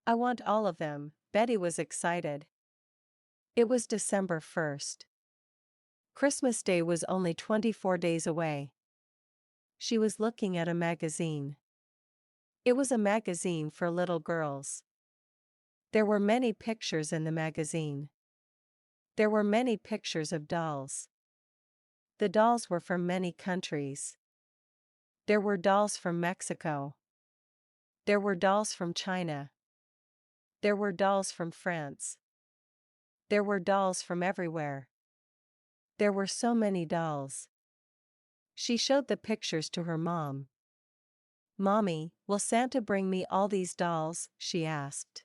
I want all of them, Betty was excited. It was December 1st. Christmas Day was only 24 days away. She was looking at a magazine. It was a magazine for little girls. There were many pictures in the magazine. There were many pictures of dolls. The dolls were from many countries. There were dolls from Mexico. There were dolls from China. There were dolls from France. There were dolls from everywhere. There were so many dolls. She showed the pictures to her mom. "Mommy, will Santa bring me all these dolls?" she asked.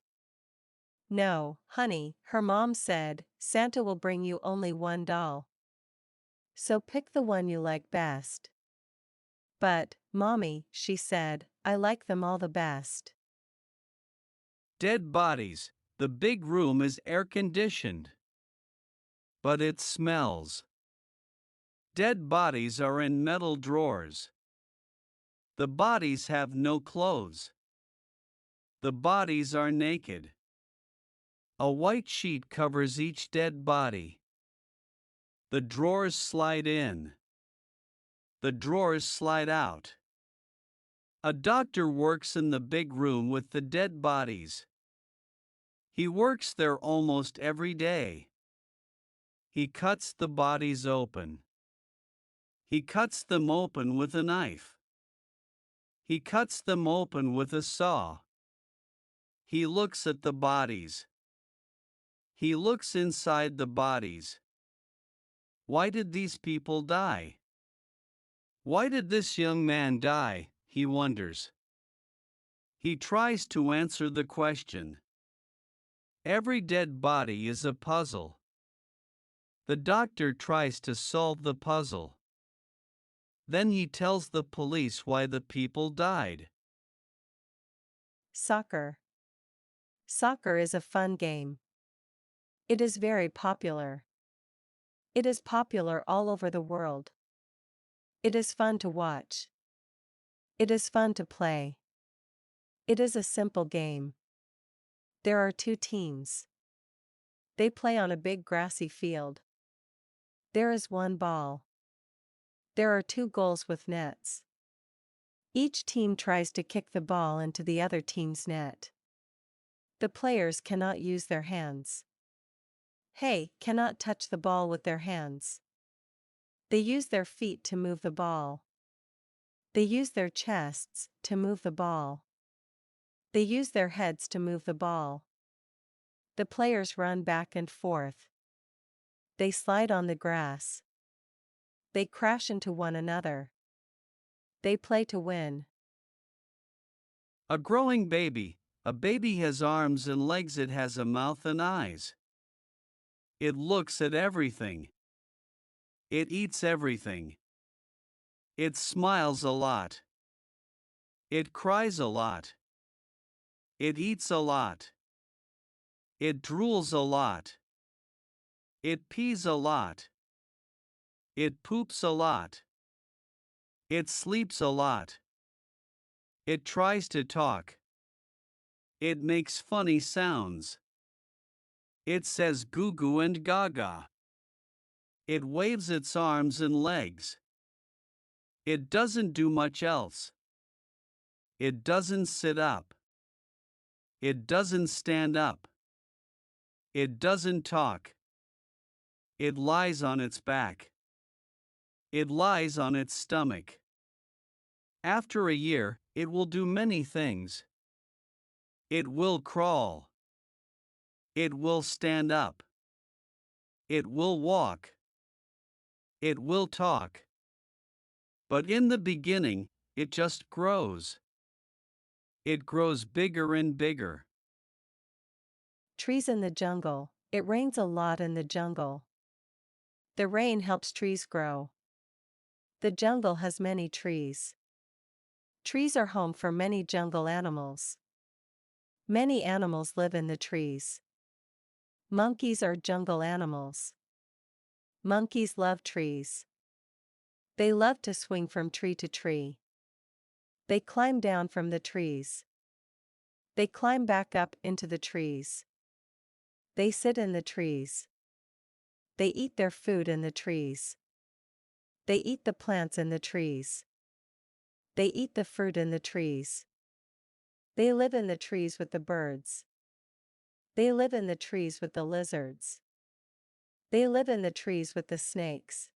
"No, honey," her mom said, "Santa will bring you only one doll. So pick the one you like best." "But, Mommy," she said, "I like them all the best." Dead bodies. The big room is air-conditioned. But it smells. Dead bodies are in metal drawers. The bodies have no clothes. The bodies are naked. A white sheet covers each dead body. The drawers slide in. The drawers slide out. A doctor works in the big room with the dead bodies. He works there almost every day. He cuts the bodies open. He cuts them open with a knife. He cuts them open with a saw. He looks at the bodies. He looks inside the bodies. Why did these people die? Why did this young man die, he wonders. He tries to answer the question. Every dead body is a puzzle. The doctor tries to solve the puzzle. Then he tells the police why the people died. Soccer. Soccer is a fun game. It is very popular. It is popular all over the world. It is fun to watch. It is fun to play. It is a simple game. There are two teams. They play on a big grassy field. There is one ball. There are two goals with nets. Each team tries to kick the ball into the other team's net. The players cannot use their hands. They cannot touch the ball with their hands. They use their feet to move the ball. They use their chests to move the ball. They use their heads to move the ball. The players run back and forth. They slide on the grass. They crash into one another. They play to win. A growing baby. A baby has arms and legs. It has a mouth and eyes. It looks at everything. It eats everything. It smiles a lot. It cries a lot. It eats a lot. It drools a lot. It pees a lot. It poops a lot. It sleeps a lot. It tries to talk. It makes funny sounds. It says goo goo and gaga. It waves its arms and legs. It doesn't do much else. It doesn't sit up. It doesn't stand up. It doesn't talk. It lies on its back. It lies on its stomach. After a year, it will do many things. It will crawl. It will stand up. It will walk. It will talk. But in the beginning, it just grows. It grows bigger and bigger. Trees in the jungle. It rains a lot in the jungle. The rain helps trees grow. The jungle has many trees. Trees are home for many jungle animals. Many animals live in the trees. Monkeys are jungle animals. Monkeys love trees. They love to swing from tree to tree. They climb down from the trees. They climb back up into the trees. They sit in the trees. They eat their food in the trees. They eat the plants in the trees. They eat the fruit in the trees. They live in the trees with the birds. They live in the trees with the lizards. They live in the trees with the snakes.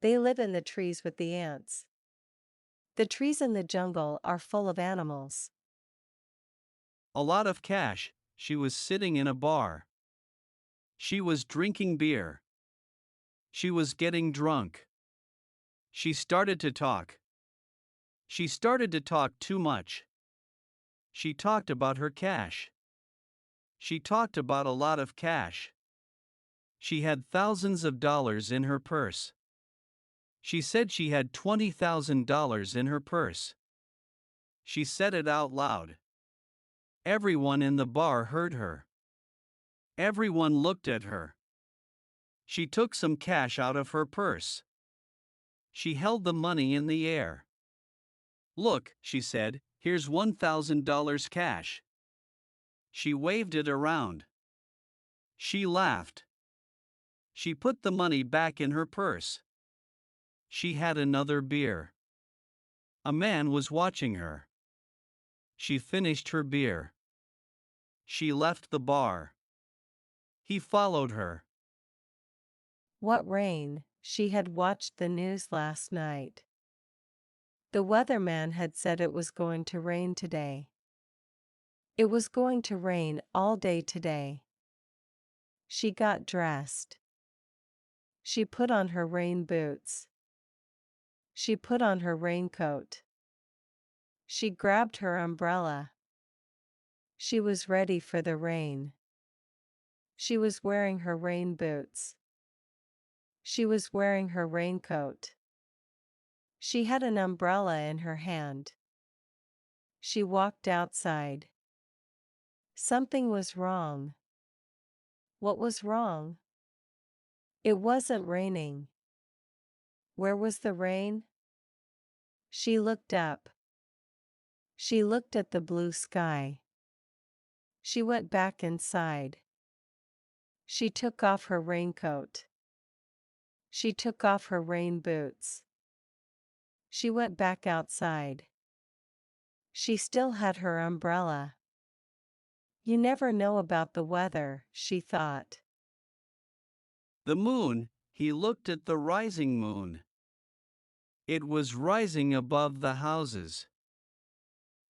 They live in the trees with the ants. The trees in the jungle are full of animals. A lot of cash. She was sitting in a bar. She was drinking beer. She was getting drunk. She started to talk. She started to talk too much. She talked about her cash. She talked about a lot of cash. She had thousands of dollars in her purse. She said she had $20,000 in her purse. She said it out loud. Everyone in the bar heard her. Everyone looked at her. She took some cash out of her purse. She held the money in the air. Look, she said, here's $1,000 cash. She waved it around. She laughed. She put the money back in her purse. She had another beer. A man was watching her. She finished her beer. She left the bar. He followed her. What rain! She had watched the news last night. The weatherman had said it was going to rain today. It was going to rain all day today. She got dressed. She put on her rain boots. She put on her raincoat. She grabbed her umbrella. She was ready for the rain. She was wearing her rain boots. She was wearing her raincoat. She had an umbrella in her hand. She walked outside. Something was wrong. What was wrong? It wasn't raining. Where was the rain? She looked up. She looked at the blue sky. She went back inside. She took off her raincoat. She took off her rain boots. She went back outside. She still had her umbrella. You never know about the weather, she thought. The moon, he looked at the rising moon. It was rising above the houses.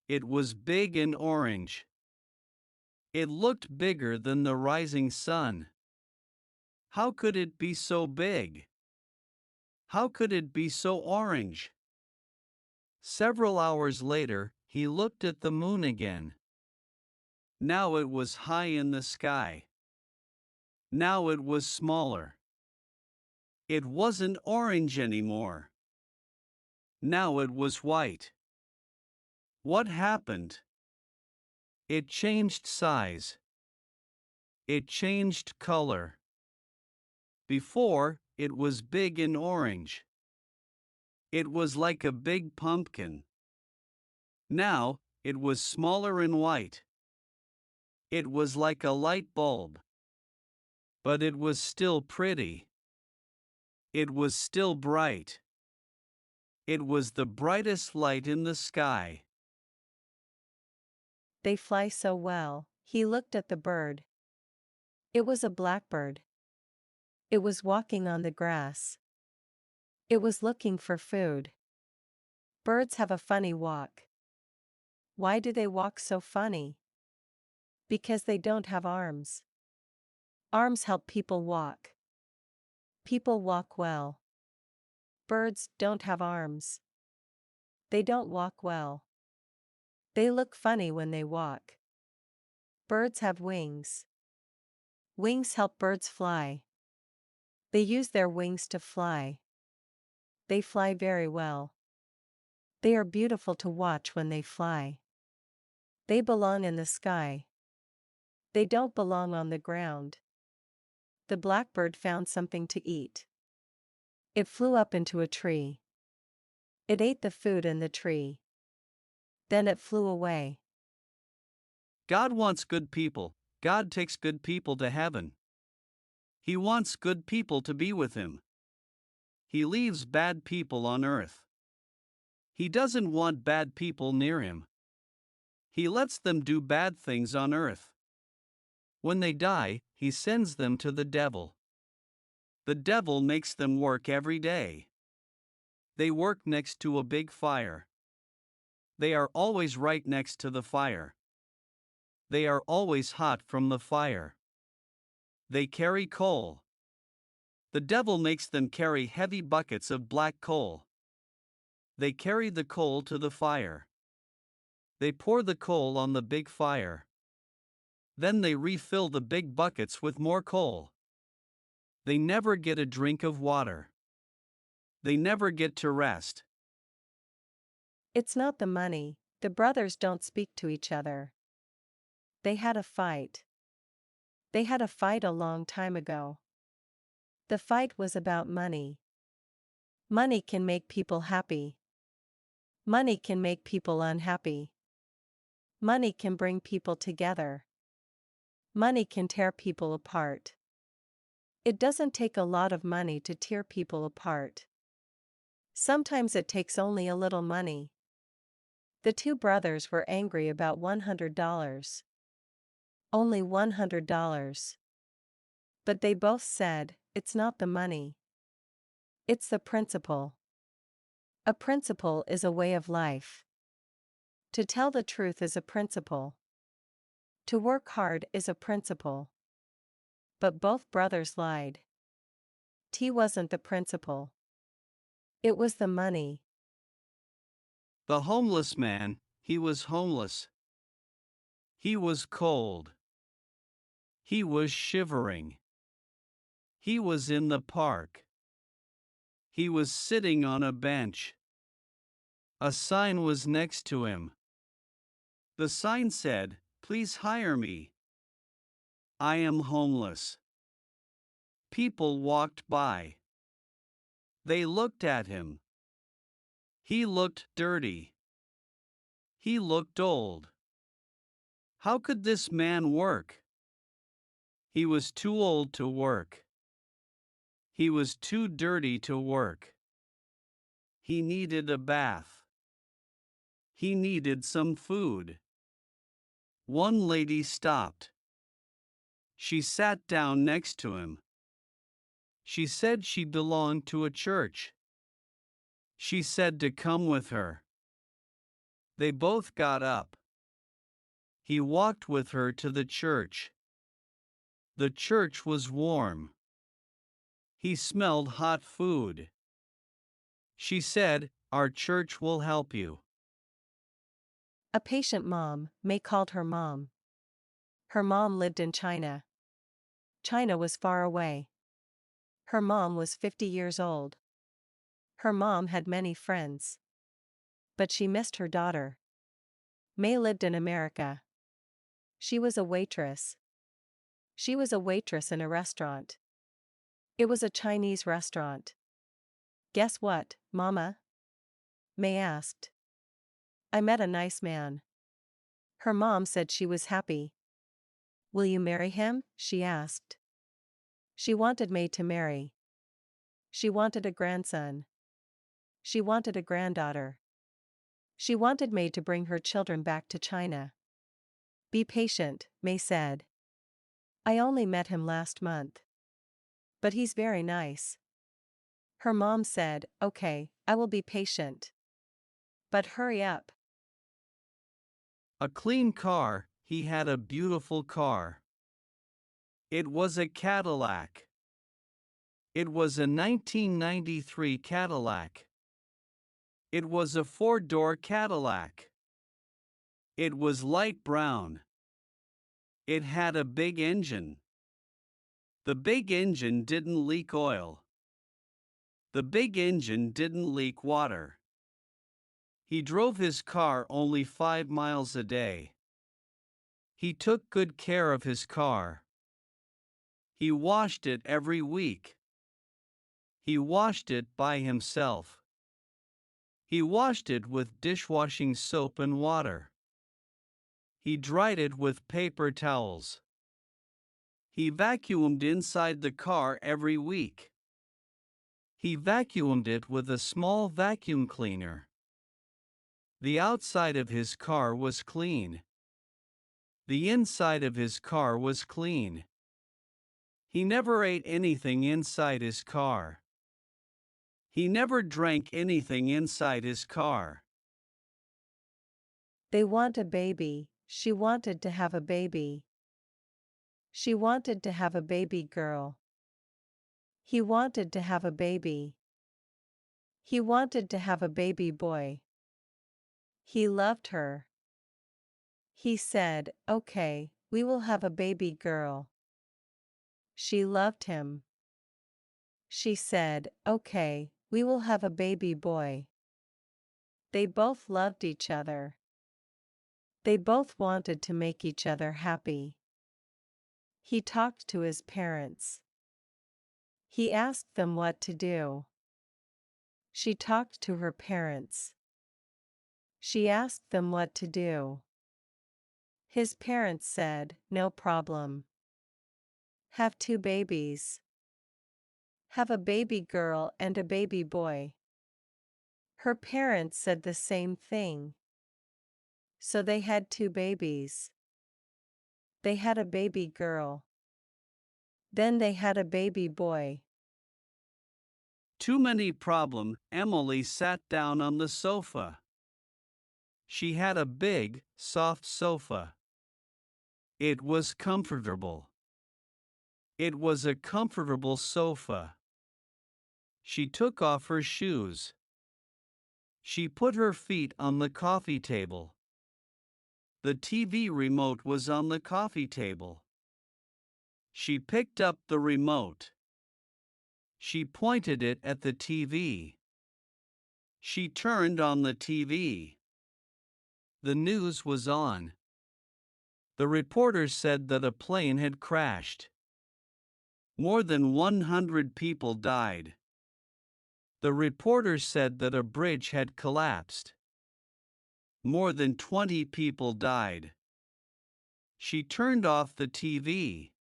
It was big and orange. It looked bigger than the rising sun. How could it be so big? How could it be so orange? Several hours later, he looked at the moon again. Now it was high in the sky. Now it was smaller. It wasn't orange anymore. Now it was white. What happened? It changed size. It changed color. Before, it was big and orange. It was like a big pumpkin. Now, it was smaller and white. It was like a light bulb. But it was still pretty. It was still bright. It was the brightest light in the sky. They fly so well. He looked at the bird. It was a blackbird. It was walking on the grass. It was looking for food. Birds have a funny walk. Why do they walk so funny? Because they don't have arms. Arms help people walk. People walk well. Birds don't have arms. They don't walk well. They look funny when they walk. Birds have wings. Wings help birds fly. They use their wings to fly. They fly very well. They are beautiful to watch when they fly. They belong in the sky. They don't belong on the ground. The blackbird found something to eat. It flew up into a tree. It ate the food in the tree. Then it flew away. God wants good people. God takes good people to heaven. He wants good people to be with Him. He leaves bad people on earth. He doesn't want bad people near Him. He lets them do bad things on earth. When they die, He sends them to the devil. The devil makes them work every day. They work next to a big fire. They are always right next to the fire. They are always hot from the fire. They carry coal. The devil makes them carry heavy buckets of black coal. They carry the coal to the fire. They pour the coal on the big fire. Then they refill the big buckets with more coal. They never get a drink of water. They never get to rest. It's not the money. The brothers don't speak to each other. They had a fight. They had a fight a long time ago. The fight was about money. Money can make people happy. Money can make people unhappy. Money can bring people together. Money can tear people apart. It doesn't take a lot of money to tear people apart. Sometimes it takes only a little money. The two brothers were angry about $100. Only $100. But they both said, it's not the money. It's the principle. A principle is a way of life. To tell the truth is a principle. To work hard is a principle. But both brothers lied. Tea wasn't the principle. It was the money. The homeless man, he was homeless. He was cold. He was shivering. He was in the park. He was sitting on a bench. A sign was next to him. The sign said, "Please hire me. I am homeless." People walked by. They looked at him. He looked dirty. He looked old. How could this man work? He was too old to work. He was too dirty to work. He needed a bath. He needed some food. One lady stopped. She sat down next to him. She said she belonged to a church. She said to come with her. They both got up. He walked with her to the church. The church was warm. He smelled hot food. She said, "Our church will help you." A patient mom, May called her mom. Her mom lived in China. China was far away. Her mom was 50 years old. Her mom had many friends. But she missed her daughter. May lived in America. She was a waitress. She was a waitress in a restaurant. It was a Chinese restaurant. Guess what, Mama? May asked. I met a nice man. Her mom said she was happy. Will you marry him? She asked. She wanted May to marry. She wanted a grandson. She wanted a granddaughter. She wanted May to bring her children back to China. Be patient, May said. I only met him last month. But he's very nice. Her mom said, okay, I will be patient. But hurry up. A clean car, he had a beautiful car. It was a Cadillac. It was a 1993 Cadillac. It was a four-door Cadillac. It was light brown. It had a big engine. The big engine didn't leak oil. The big engine didn't leak water. He drove his car only 5 miles a day. He took good care of his car. He washed it every week. He washed it by himself. He washed it with dishwashing soap and water. He dried it with paper towels. He vacuumed inside the car every week. He vacuumed it with a small vacuum cleaner. The outside of his car was clean. The inside of his car was clean. He never ate anything inside his car. He never drank anything inside his car. They want a baby. She wanted to have a baby. She wanted to have a baby girl. He wanted to have a baby. He wanted to have a baby boy. He loved her. He said, "Okay, we will have a baby girl." She loved him. She said, "Okay, we will have a baby boy." They both loved each other. They both wanted to make each other happy. He talked to his parents. He asked them what to do. She talked to her parents. She asked them what to do. His parents said, "No problem. Have two babies. Have a baby girl and a baby boy." Her parents said the same thing. So they had two babies. They had a baby girl. Then they had a baby boy. Too many problem. Emily sat down on the sofa. She had a big, soft sofa. It was comfortable. It was a comfortable sofa. She took off her shoes. She put her feet on the coffee table. The TV remote was on the coffee table. She picked up the remote. She pointed it at the TV. She turned on the TV. The news was on. The reporter said that a plane had crashed. More than 100 people died. The reporter said that a bridge had collapsed. More than 20 people died. She turned off the TV.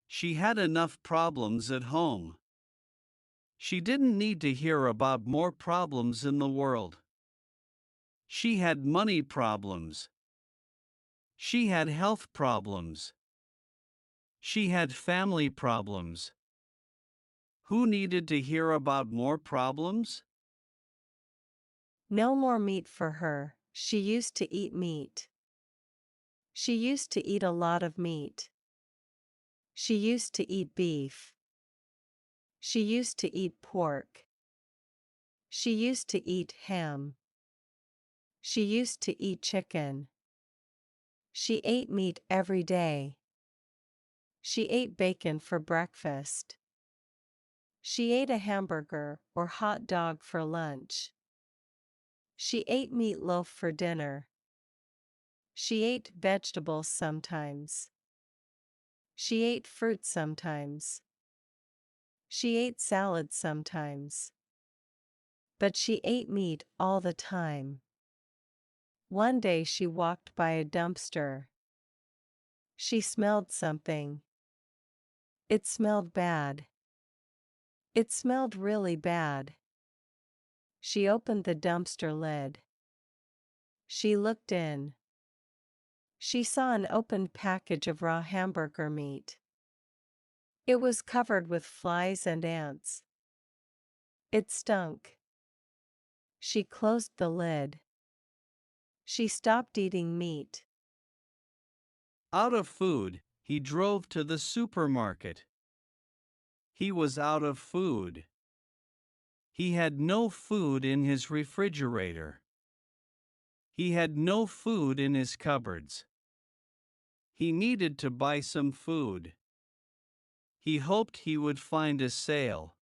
She had enough problems at home. She didn't need to hear about more problems in the world. She had money problems. She had health problems. She had family problems. Who needed to hear about more problems? No more meat for her. She used to eat meat. She used to eat a lot of meat. She used to eat beef. She used to eat pork. She used to eat ham. She used to eat chicken. She ate meat every day. She ate bacon for breakfast. She ate a hamburger or hot dog for lunch. She ate meatloaf for dinner. She ate vegetables sometimes. She ate fruit sometimes. She ate salad sometimes. But she ate meat all the time. One day she walked by a dumpster. She smelled something. It smelled bad. It smelled really bad. She opened the dumpster lid. She looked in. She saw an opened package of raw hamburger meat. It was covered with flies and ants. It stunk. She closed the lid. She stopped eating meat. Out of food, he drove to the supermarket. He was out of food. He had no food in his refrigerator. He had no food in his cupboards. He needed to buy some food. He hoped he would find a sale.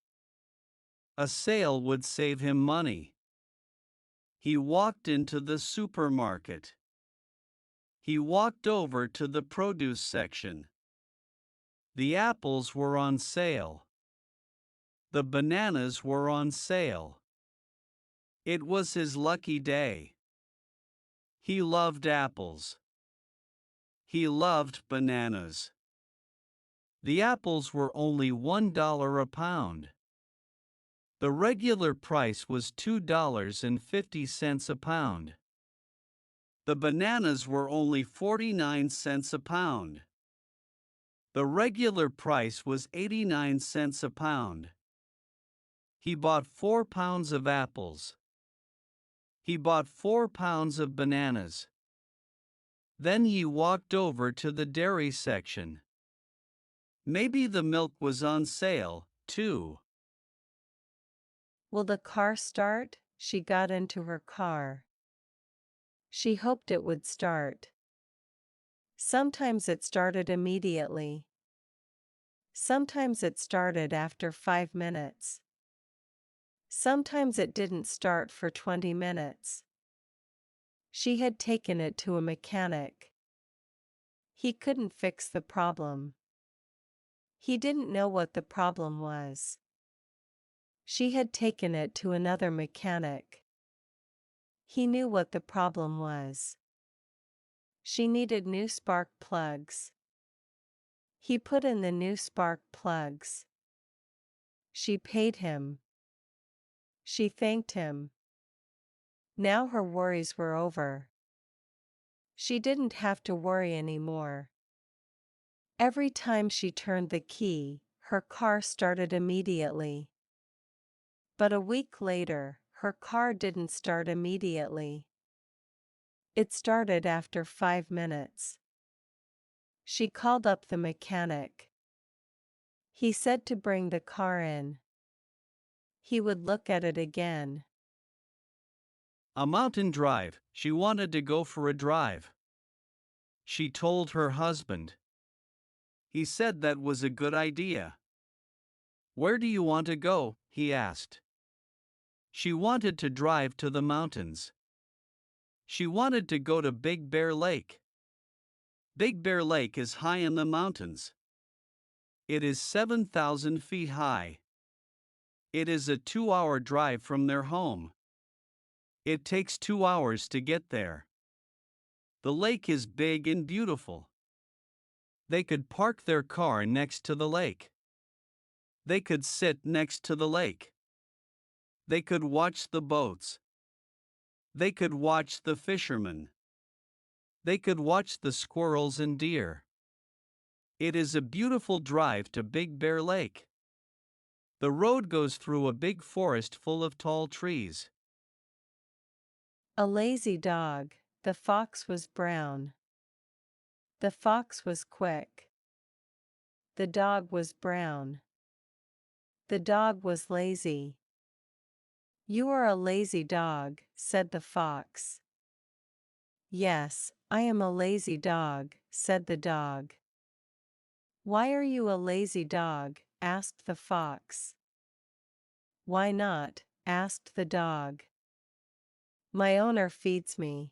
A sale would save him money. He walked into the supermarket. He walked over to the produce section. The apples were on sale. The bananas were on sale. It was his lucky day. He loved apples. He loved bananas. The apples were only $1 a pound. The regular price was $2.50 a pound. The bananas were only 49 cents a pound. The regular price was 89 cents a pound. He bought 4 pounds of apples. He bought 4 pounds of bananas. Then he walked over to the dairy section. Maybe the milk was on sale, too. Will the car start? She got into her car. She hoped it would start. Sometimes it started immediately. Sometimes it started after 5 minutes. Sometimes it didn't start for 20 minutes. She had taken it to a mechanic. He couldn't fix the problem. He didn't know what the problem was. She had taken it to another mechanic. He knew what the problem was. She needed new spark plugs. He put in the new spark plugs. She paid him. She thanked him. Now her worries were over. She didn't have to worry anymore. Every time she turned the key, her car started immediately. But a week later, her car didn't start immediately. It started after 5 minutes. She called up the mechanic. He said to bring the car in. He would look at it again. A mountain drive. She wanted to go for a drive. She told her husband. He said that was a good idea. Where do you want to go? He asked. She wanted to drive to the mountains. She wanted to go to Big Bear Lake. Big Bear Lake is high in the mountains. It is 7,000 feet high. It is a 2-hour drive from their home. It takes 2 hours to get there. The lake is big and beautiful. They could park their car next to the lake. They could sit next to the lake. They could watch the boats. They could watch the fishermen. They could watch the squirrels and deer. It is a beautiful drive to Big Bear Lake. The road goes through a big forest full of tall trees. A lazy dog. The fox was brown. The fox was quick. The dog was brown. The dog was lazy. You are a lazy dog, said the fox. Yes, I am a lazy dog, said the dog. Why are you a lazy dog? Asked the fox. Why not? Asked the dog. My owner feeds me.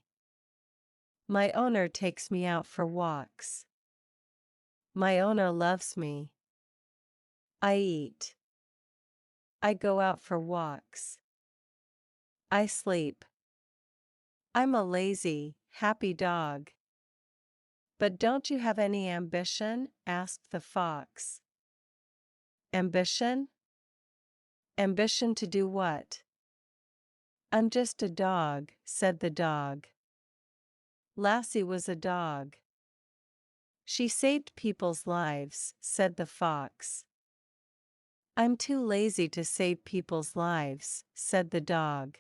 My owner takes me out for walks. My owner loves me. I eat. I go out for walks. I sleep. I'm a lazy, happy dog. But don't you have any ambition? Asked the fox. Ambition? Ambition to do what? I'm just a dog, said the dog. Lassie was a dog. She saved people's lives, said the fox. I'm too lazy to save people's lives, said the dog.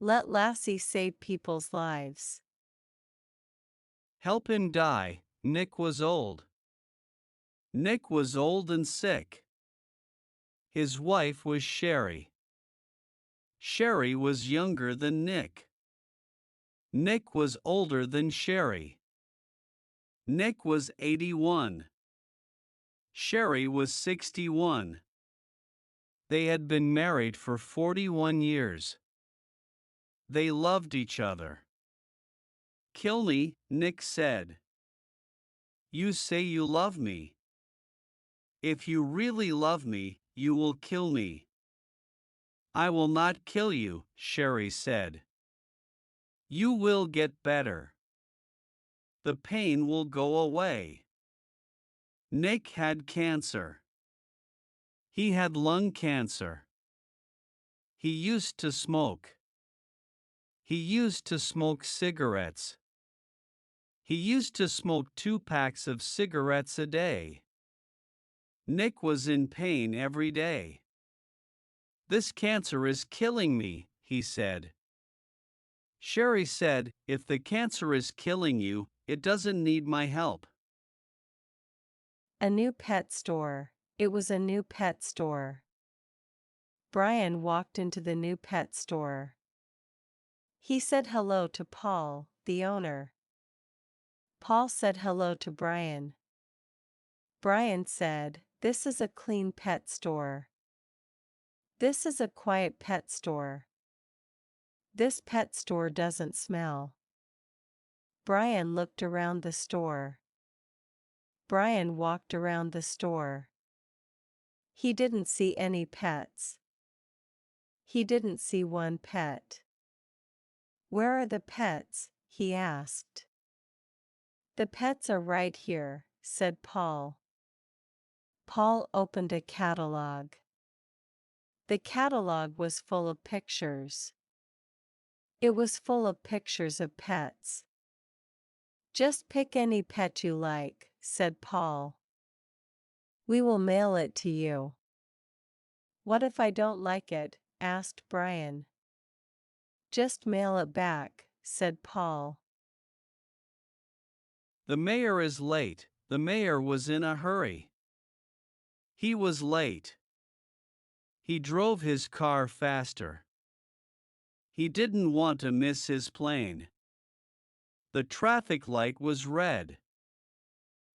Let Lassie save people's lives. Help him die. Nick was old. Nick was old and sick. His wife was Sherry. Sherry was younger than Nick. Nick was older than Sherry. Nick was 81. Sherry was 61. They had been married for 41 years. They loved each other. Kill me, Nick said. You say you love me. If you really love me, you will kill me. I will not kill you, Sherry said. You will get better. The pain will go away. Nick had cancer. He had lung cancer. He used to smoke. He used to smoke cigarettes. He used to smoke 2 packs of cigarettes a day. Nick was in pain every day. This cancer is killing me, he said. Sherry said, if the cancer is killing you, it doesn't need my help. A new pet store. It was a new pet store. Brian walked into the new pet store. He said hello to Paul, the owner. Paul said hello to Brian. Brian said, "This is a clean pet store." "This is a quiet pet store." "This pet store doesn't smell." Brian looked around the store. Brian walked around the store. He didn't see any pets. He didn't see one pet. "Where are the pets?" he asked. "The pets are right here," said Paul. Paul opened a catalog. The catalog was full of pictures. It was full of pictures of pets. "Just pick any pet you like," said Paul. "We will mail it to you." "What if I don't like it?" asked Brian. "Just mail it back," said Paul. The mayor is late. The mayor was in a hurry. He was late. He drove his car faster. He didn't want to miss his plane. The traffic light was red.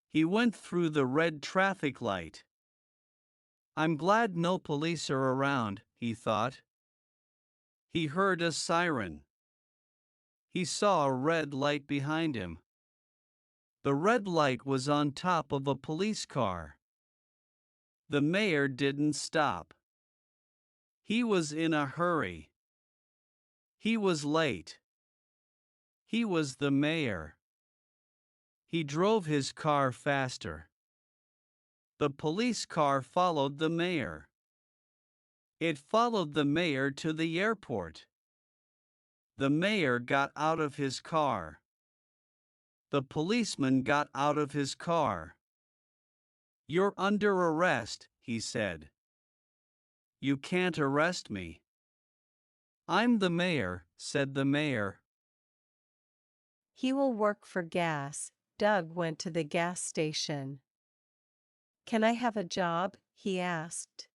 He went through the red traffic light. I'm glad no police are around, he thought. He heard a siren. He saw a red light behind him. The red light was on top of a police car. The mayor didn't stop. He was in a hurry. He was late. He was the mayor. He drove his car faster. The police car followed the mayor. It followed the mayor to the airport. The mayor got out of his car. The policeman got out of his car. "You're under arrest," he said. "You can't arrest me." "I'm the mayor," said the mayor. He will work for gas. Doug went to the gas station. "Can I have a job?" he asked.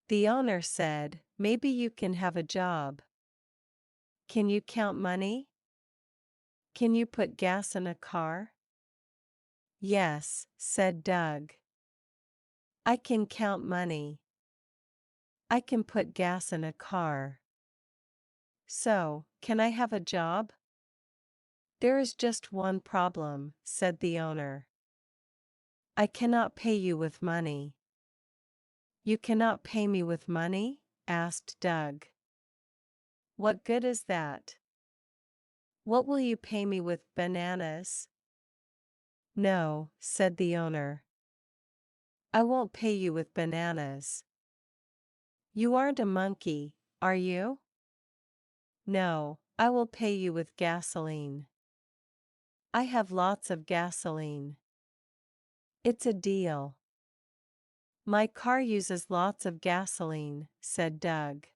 The owner said, "Maybe you can have a job." "Can you count money?" "Can you put gas in a car?" "Yes," said Doug. "I can count money. I can put gas in a car. So, can I have a job?" "There is just one problem," said the owner. "I cannot pay you with money." "You cannot pay me with money?" asked Doug. "What good is that?" "What will you pay me with, bananas?" "No," said the owner. "I won't pay you with bananas." "You aren't a monkey, are you?" "No, I will pay you with gasoline." "I have lots of gasoline." "It's a deal." "My car uses lots of gasoline," said Doug.